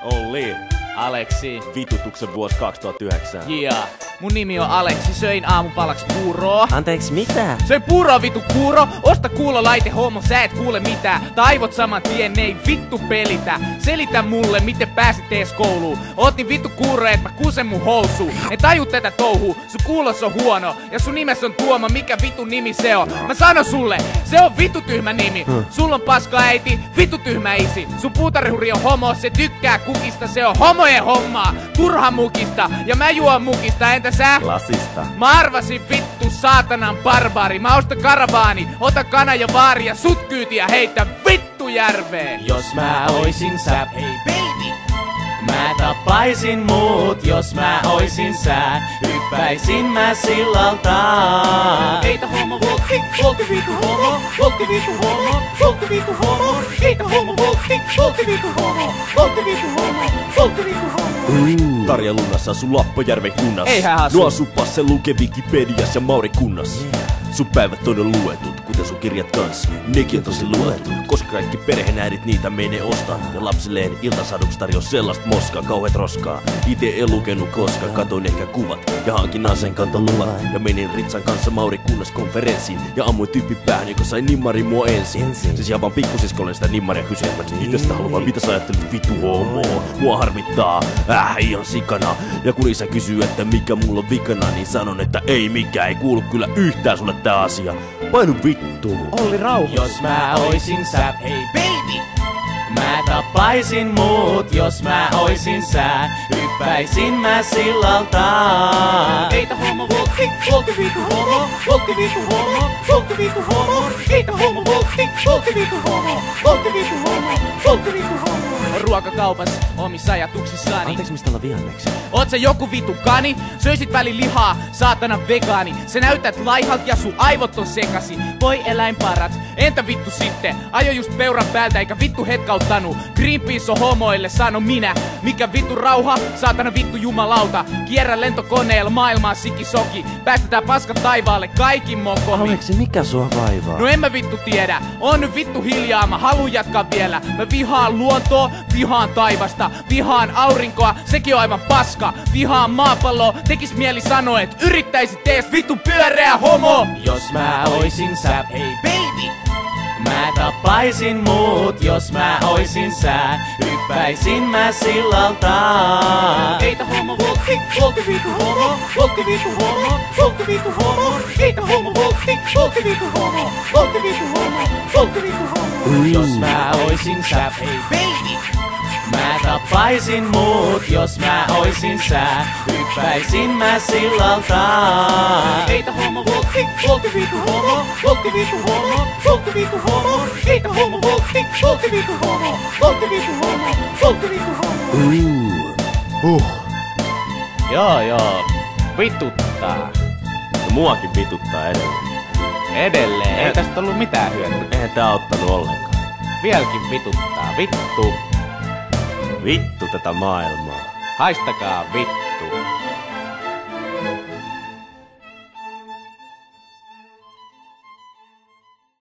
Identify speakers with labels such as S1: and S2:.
S1: Olli.
S2: Aleksi.
S1: Vitutuksen vuosi 2009.
S2: Mun nimi on Aleksi, söin aamupalaksi puuroa.
S3: Anteeksi, mitä?
S2: Söin puuroa vittu kuuro, osta kuulolaite homo, sä et kuule mitään. Taivot saman tien, ne ei vittu pelitä. Selitä mulle, miten pääsit ees kouluun. Oot niin vittu kuuro, et mä kusen mun housuun. Ne taju tätä touhuu, sun kuulos on huono. Ja sun nimes on Tuomo, mikä vittu nimi se on? Mä sanon sulle, se on vittu tyhmä nimi. Sulla on paska äiti, vittu tyhmä isi. Sun puutarhuri on homo, se tykkää kukista, se on homojen hommaa. Turha mukista, ja mä juon mukista, entä sä?
S3: Lasista.
S2: Mä arvasin vittu saatanan barbaari. Mä ostan karavaani, ota kana ja vaari ja sut kyytiä heitä vittu järveen.
S4: Jos mä oisin sä, hei baby, mä tappaisin muut. Jos mä oisin sä, hyppäisin mä sillalta. Heitä homo, voltti, voltti vittu homo, voltti vittu homo, voltti vittu homo. Heitä homo, voltti, voltti vittu homo, voltti vittu homo, voltti vittu homo.
S1: Tarja Lunnassa asuu Lappajärven kunnas.
S2: Eihän asu.
S1: Nuo asuu Passe lukee Wikipedias ja Mauri kunnas. Sun päivät on luetut, kuten sun kirjat kans. Nekin on tosi luetut, koska kaikki perhenäidit niitä menee ostaa. Ja lapsilleen iltasaduks tarjos sellaista moskaa, kauheet roskaa. Ite en lukenut koskaan, katoin ehkä kuvat ja hankin aseenkantoluvat. Ja menin Ritsan kanssa Mauri kunnas konferenssiin ja ammuin tyyppi päähän, joka sai nimmari mua ensin. Siis ihan vaan pikkusiskolle sitä nimmaria kyselemäksi. Mitä sitä haluaa, mitä sä ajattelit vitu homo? Mua harmittaa, ihan sikana. Ja kun isä kysyy, että mikä mulla on vikana, niin sanon, että ei mikään, ei kuulu kyllä yhtään sulle tää asia. Painu vittu.
S2: Olli rauhoitus.
S4: Jos mä oisin sä, hei baby, mä tappaisin muut. Jos mä oisin sä, hyppäisin mä sillalta. Heitä homo, voltti, voltti vittu homo, voltti vittu homo, voltti vittu homo. Heitä homo, voltti, voltti vittu homo, voltti vittu homo, voltti vittu homo.
S2: On ruokakaupas omissa ajatuksissani.
S3: Anteeksi, mistä olla vihanneksi?
S2: Oot sä joku vitu kani? Söisit väli lihaa, saatana vegaani. Sä näytät laihalta ja sun aivot on sekasi. Voi eläinparat, entä vittu sitten? Ajo just peuran päältä eikä vittu hetkauttanut. Greenpeace on homoille, sano minä. Mikä vittu rauha, saatana vittu jumalauta. Kierrä lentokoneella maailmaa sikisoki. Päästetään paskat taivaalle kaikin mokomi.
S3: Aleksi, mikä sua vaivaa?
S2: No en mä vittu tiedä, on nyt vittu hiljaa, mä haluun jatkaa vielä. Mä vihaan luontoa, vihaan taivasta, vihaan aurinkoa, sekin on aivan paska. Vihaan maapalloa, tekis mieli sanoa, et yrittäisit ees vittu pyöreä homo.
S4: Jos mä oisin sä, hei baby, mä tappaisin muut. Jos mä oisin sä, hyppäisin mä sillalta. Heitä homo, voltti, voltti vittu homo, voltti vittu homo, voltti vittu homo. Heitä homo, voltti, voltti vittu homo, voltti vittu homo, voltti vittu homo. Jos mä oisin sä, hei baby, mä tappaisin muut. Jos mä oisin sä, hyppäisin mä sillalta. Heitä homo, voltti, voltti vittu homo, voltti vittu homo, voltti vittu homo. Heitä homo, voltti, voltti vittu homo, voltti vittu homo, voltti vittu homo.
S2: Joo, vituttaa.
S1: No muakin vituttaa edelleen.
S2: Edelleen, ei tästä ollut mitään hyötyä.
S1: Eihän tää auttanut ollenkaan.
S2: Vieläkin vituttaa, vittu.
S1: Vittu tätä maailmaa.
S2: Haistakaa vittu.